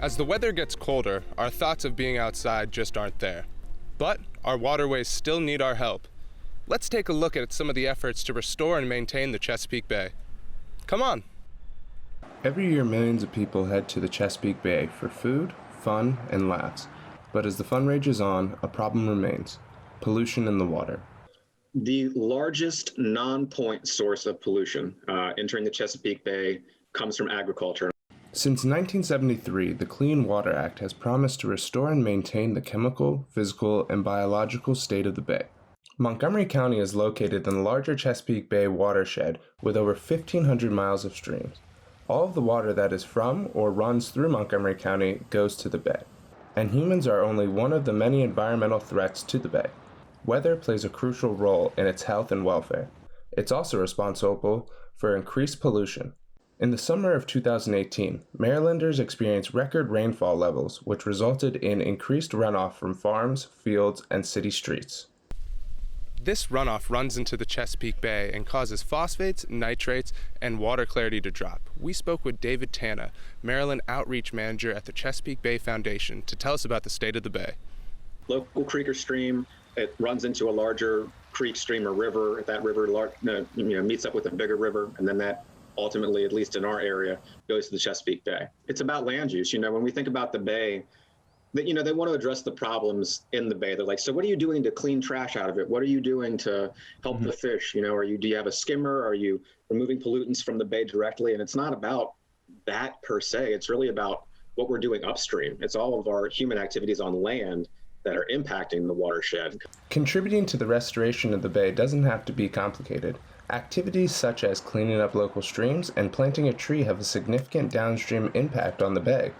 As the weather gets colder, our thoughts of being outside just aren't there. But our waterways still need our help. Let's take a look at some of the efforts to restore and maintain the Chesapeake Bay. Come on. Every year, millions of people head to the Chesapeake Bay for food, fun, and laughs. But as the fun rages on, a problem remains: pollution in the water. The largest non-point source of pollution entering the Chesapeake Bay comes from agriculture. Since 1973, the Clean Water Act has promised to restore and maintain the chemical, physical, and biological state of the bay. Montgomery County is located in the larger Chesapeake Bay watershed with over 1,500 miles of streams. All of the water that is from or runs through Montgomery County goes to the bay, and humans are only one of the many environmental threats to the bay. Weather plays a crucial role in its health and welfare. It's also responsible for increased pollution. In the summer of 2018, Marylanders experienced record rainfall levels, which resulted in increased runoff from farms, fields, and city streets. This runoff runs into the Chesapeake Bay and causes phosphates, nitrates, and water clarity to drop. We spoke with David Tanna, Maryland Outreach Manager at the Chesapeake Bay Foundation, to tell us about the state of the bay. Local creek or stream, it runs into a larger creek, stream, or river. That river meets up with a bigger river, and then that ultimately, at least in our area, goes to the Chesapeake Bay. It's about land use. When we think about the bay, they want to address the problems in the bay. They're like, so what are you doing to clean trash out of it? What are you doing to help the fish? Do you have a skimmer? Are you removing pollutants from the bay directly? And it's not about that per se. It's really about what we're doing upstream. It's all of our human activities on land that are impacting the watershed. Contributing to the restoration of the bay doesn't have to be complicated. Activities such as cleaning up local streams and planting a tree have a significant downstream impact on the bay.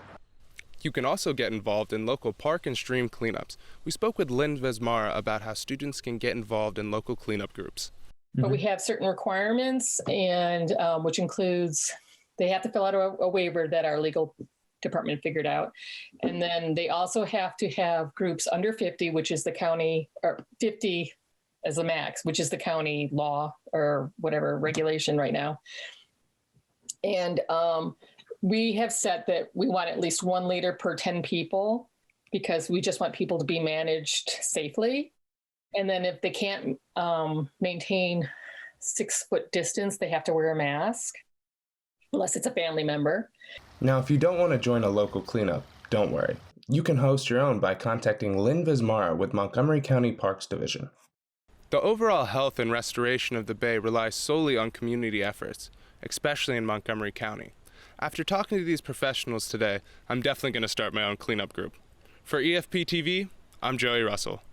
You can also get involved in local park and stream cleanups. We spoke with Lynn Vesmara about how students can get involved in local cleanup groups. But we have certain requirements, and which includes they have to fill out a waiver that our legal department figured out. And then they also have to have groups under 50, which is the county, or 50 as the max, which is the county law or whatever regulation right now. And we have set that we want at least 1 leader per 10 people because we just want people to be managed safely. And then if they can't maintain 6-foot distance, they have to wear a mask unless it's a family member. Now, if you don't want to join a local cleanup, don't worry. You can host your own by contacting Lynn Vesmara with Montgomery County Parks Division. The overall health and restoration of the bay relies solely on community efforts, especially in Montgomery County. After talking to these professionals today, I'm definitely going to start my own cleanup group. For EFP-TV, I'm Joey Russell.